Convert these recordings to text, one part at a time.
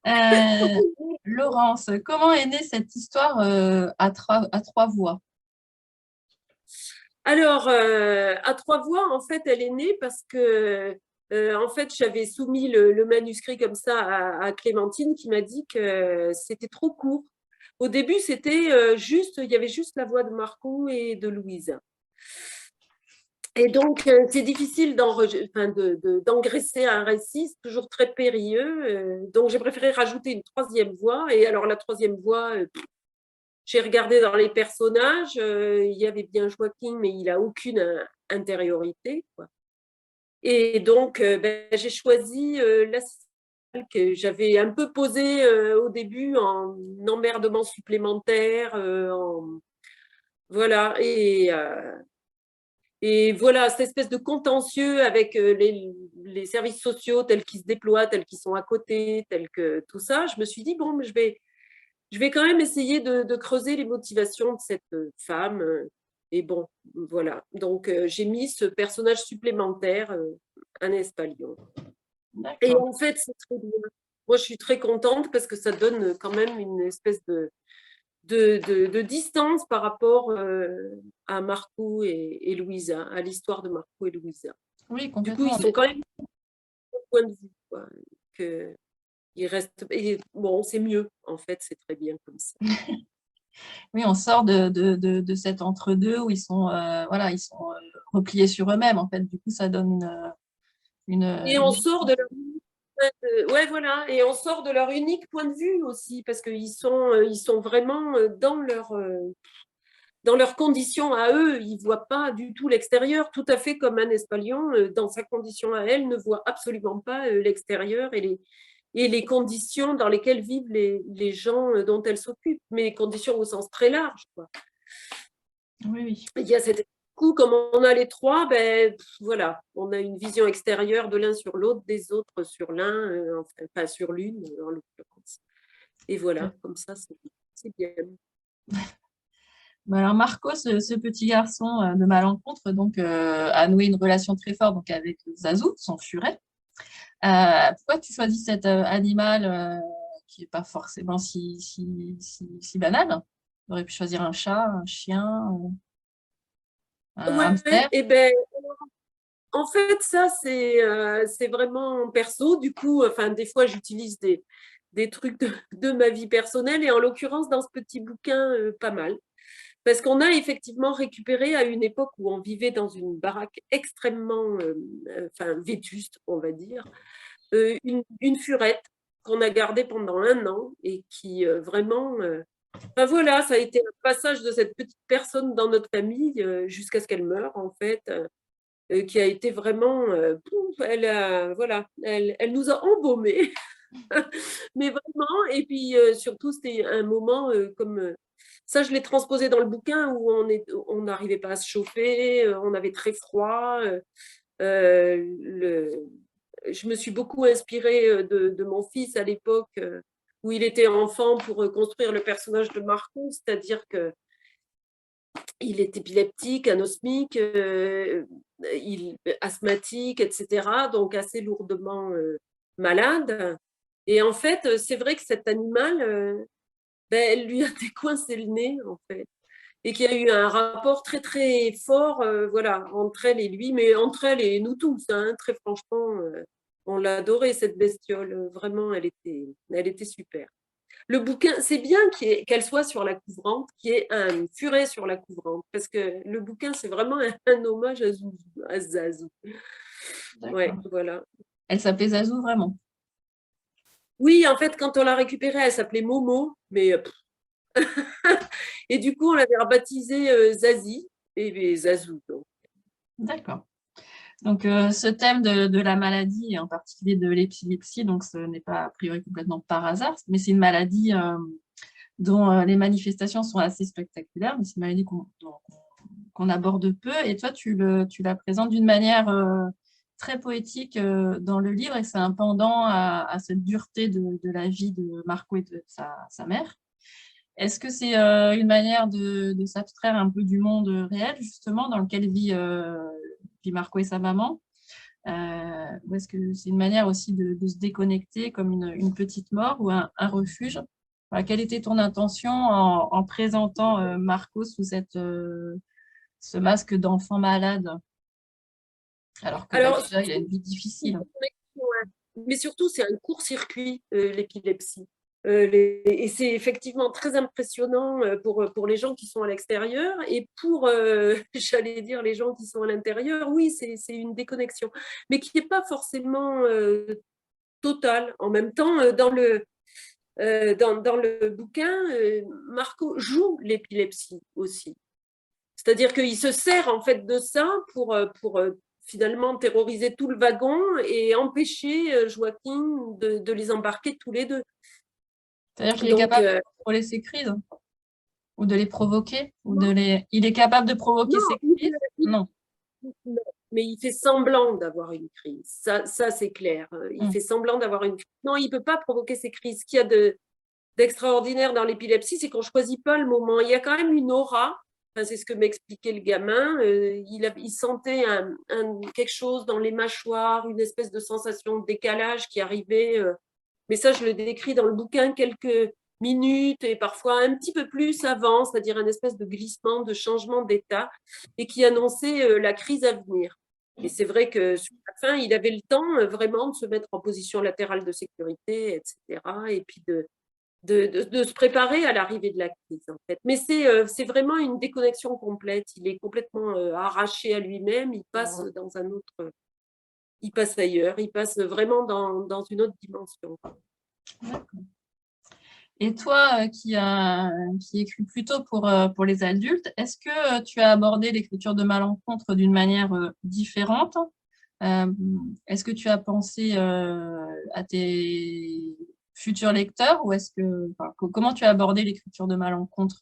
Euh, Laurence, comment est née cette histoire à trois voix? Alors, à trois voix, en fait, elle est née parce que, en fait, j'avais soumis le manuscrit comme ça à Clémentine qui m'a dit que c'était trop court. Au début, c'était juste, il y avait juste la voix de Marco et de Louise. Et donc, c'est difficile d'engraisser un récit, c'est toujours très périlleux. Donc, j'ai préféré rajouter une troisième voix. Et alors, la troisième voix, j'ai regardé dans les personnages, il y avait bien Joaquin, mais il n'a aucune intériorité, quoi. Et donc, j'ai choisi l'assistante que j'avais un peu posée au début en emmerdement supplémentaire. Voilà. Et voilà, cette espèce de contentieux avec les services sociaux tels qu'ils se déploient, tels qu'ils sont à côté, tels que tout ça, je me suis dit, bon, je vais quand même essayer de creuser les motivations de cette femme. Et bon, voilà. Donc, j'ai mis ce personnage supplémentaire, un Espalion. Et D'accord. en fait, c'est très bien. Moi, je suis très contente parce que ça donne quand même une espèce de distance par rapport à Marco et Louisa, à l'histoire de Marco et Louisa. Oui, Du coup, ils complètement. sont quand même au point de vue, quoi, que ils restent. Et bon, c'est mieux, en fait, c'est très bien comme ça. Oui, on sort de cet entre-deux où ils sont, voilà, ils sont repliés sur eux-mêmes. En fait, du coup, ça donne Et une on sort de distance. leur ouais, voilà, et on sort de leur unique point de vue aussi, parce ils sont vraiment dans leurs conditions à eux. Ils ne voient pas du tout l'extérieur, tout à fait comme un Espalion, dans sa condition à elle, ne voit absolument pas l'extérieur et les conditions dans lesquelles vivent les gens dont elle s'occupe, mais conditions au sens très large, quoi. Oui, oui. Il y a cet coup, comme on a les trois, ben, voilà, on a une vision extérieure de l'un sur l'autre, des autres sur l'un, enfin, pas sur l'une, en l'occurrence. Et voilà, comme ça, c'est bien. Mais alors, Marco, ce petit garçon de Malencontre, donc, a noué une relation très forte donc, avec Zazu, son furet. Pourquoi tu choisis cet animal qui n'est pas forcément si banal? Tu aurais pu choisir un chat, un chien, un Ouais, hamster. et ben, en fait, ça, c'est vraiment perso. Du coup, enfin, des fois, j'utilise des trucs de ma vie personnelle et en l'occurrence, dans ce petit bouquin, pas mal. Parce qu'on a effectivement récupéré à une époque où on vivait dans une baraque extrêmement enfin, vétuste, on va dire, une furette qu'on a gardée pendant un an et qui vraiment. Ben voilà, ça a été un passage de cette petite personne dans notre famille jusqu'à ce qu'elle meure, en fait, qui a été vraiment. Pouf, voilà, elle nous a embaumés, mais vraiment. Et puis surtout, c'était un moment comme. Ça, je l'ai transposé dans le bouquin où on n'arrivait pas à se chauffer, on avait très froid. Le, je me suis beaucoup inspirée de mon fils à l'époque où il était enfant pour construire le personnage de Marco, c'est-à-dire que il est épileptique, anosmique, asthmatique, etc., donc assez lourdement malade. Et en fait, c'est vrai que cet animal, ben, elle lui a décoincé le nez, en fait, et qu'il y a eu un rapport très très fort, voilà, entre elle et lui, mais entre elle et nous tous, hein, très franchement, on l'a adorée cette bestiole, vraiment, elle était super. Le bouquin, c'est bien qu'elle soit sur la couvrante, qu'il y ait un furet sur la couvrante, parce que le bouquin, c'est vraiment un hommage à Zazou. Ouais, D'accord. voilà. Elle s'appelait Zazu, vraiment. Oui, en fait, quand on l'a récupérée, elle s'appelait Momo, mais et du coup, on l'avait rebaptisée Zazie et Zazou. Donc. D'accord. Donc, ce thème de la maladie, et en particulier de l'épilepsie, donc ce n'est pas a priori complètement par hasard, mais c'est une maladie dont les manifestations sont assez spectaculaires, mais c'est une maladie qu'on aborde peu. Et toi, tu la présentes d'une manière très poétique dans le livre, et c'est un pendant à cette dureté de la vie de Marco et de sa mère. Est-ce que c'est une manière de s'abstraire un peu du monde réel, justement, dans lequel vit Marco et sa maman? Ou est-ce que c'est une manière aussi de se déconnecter comme une petite mort ou un refuge? Voilà, quelle était ton intention en présentant Marco sous ce masque d'enfant malade, alors que Alors, déjà il a une vie difficile? mais surtout, c'est un court-circuit, l'épilepsie. Et c'est effectivement très impressionnant pour les gens qui sont à l'extérieur et pour, j'allais dire, les gens qui sont à l'intérieur, oui, c'est une déconnexion, mais qui n'est pas forcément totale. En même temps, dans le bouquin, Marco joue l'épilepsie aussi. C'est-à-dire qu'il se sert en fait de ça pour finalement terroriser tout le wagon et empêcher Joaquin de les embarquer tous les deux. C'est-à-dire qu'il est Donc, capable de contrôler ses crises ou de les provoquer ou de les... Il est capable de provoquer non, ses crises? Non. mais il fait semblant d'avoir une crise. Ça c'est clair. Il fait semblant d'avoir une crise. Non, il ne peut pas provoquer ces crises. Ce qu'il y a d'extraordinaire dans l'épilepsie, c'est qu'on ne choisit pas le moment. Il y a quand même une aura. Enfin, c'est ce que m'expliquait le gamin. Il sentait quelque chose dans les mâchoires, une espèce de sensation de décalage qui arrivait. Mais ça, je le décris dans le bouquin quelques minutes et parfois un petit peu plus avant, c'est-à-dire un espèce de glissement, de changement d'état et qui annonçait la crise à venir. Et c'est vrai que sur la fin, il avait le temps vraiment de se mettre en position latérale de sécurité, etc. Et puis de se préparer à l'arrivée de la crise, en fait. Mais c'est vraiment une déconnexion complète. Il est complètement arraché à lui-même. Il passe dans un autre... Il passe ailleurs. Il passe vraiment dans une autre dimension. D'accord. Et toi, qui écris plutôt pour les adultes, est-ce que tu as abordé l'écriture de Malencontre d'une manière différente? Est-ce que tu as pensé à tes futurs lecteurs ou comment tu as abordé l'écriture de Malencontre?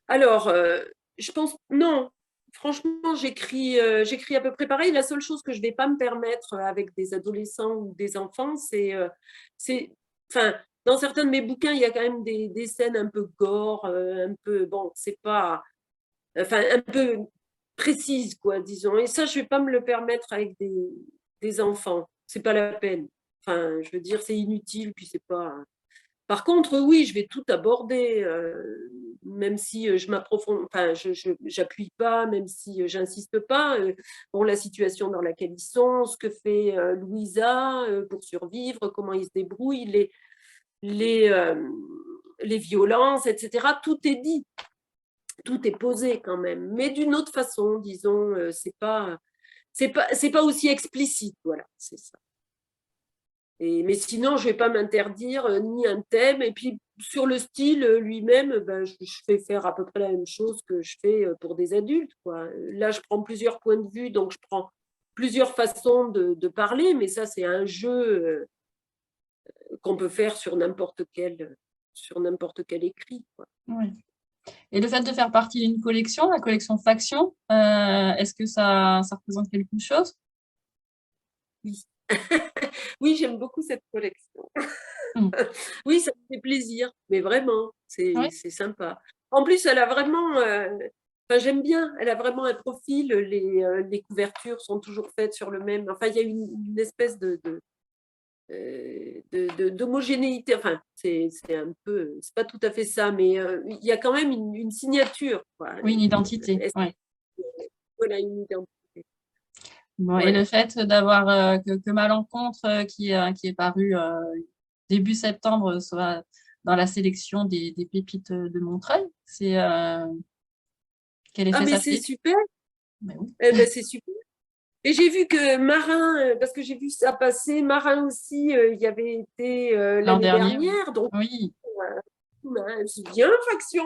Alors, je pense... Non, franchement, j'écris à peu près pareil. La seule chose que je ne vais pas me permettre avec des adolescents ou des enfants, enfin, dans certains de mes bouquins, il y a quand même des scènes un peu gore, un peu, bon, c'est pas, enfin, un peu précises, quoi, disons. Et ça, je ne vais pas me le permettre avec des enfants. C'est pas la peine. Enfin, je veux dire, c'est inutile, puis c'est pas... Par contre, oui, je vais tout aborder, même si je m'approfondis, enfin, je n'appuie pas, même si j'insiste pas. Bon, la situation dans laquelle ils sont, ce que fait Louisa pour survivre, comment ils se débrouillent, les, euh, les violences, etc. Tout est dit, tout est posé quand même, mais d'une autre façon, disons, c'est pas aussi explicite, voilà, c'est ça. Mais sinon, je ne vais pas m'interdire ni un thème. Et puis, sur le style lui-même, ben, je fais faire à peu près la même chose que je fais pour des adultes, quoi. Là, je prends plusieurs points de vue, donc je prends plusieurs façons de parler, mais ça, c'est un jeu qu'on peut faire sur n'importe quel écrit, quoi. Oui. Et le fait de faire partie d'une collection, la collection Faction, est-ce que ça représente quelque chose? Oui, oui, j'aime beaucoup cette collection. Mm. Oui, ça me fait plaisir, mais vraiment, Oui. c'est sympa. En plus, elle a vraiment, enfin, j'aime bien, elle a vraiment un profil, les couvertures sont toujours faites sur le même, enfin, il y a une espèce d'homogénéité, enfin, c'est un peu, c'est pas tout à fait ça, mais il y a quand même une signature, quoi. Oui, une identité. Ouais. Voilà, une identité. Bon, et Ouais. le fait d'avoir que Malencontre, qui est paru début septembre, soit dans la sélection des pépites de Montreuil, quel Ah, effet mais ça te c'est fait? super, Ben oui. eh ben, c'est super. Et j'ai vu que Marin, parce que j'ai vu ça passer, Marin aussi, il y avait été L'an l'année dernier, oui. dernière, donc Oui. c'est bien, Faction.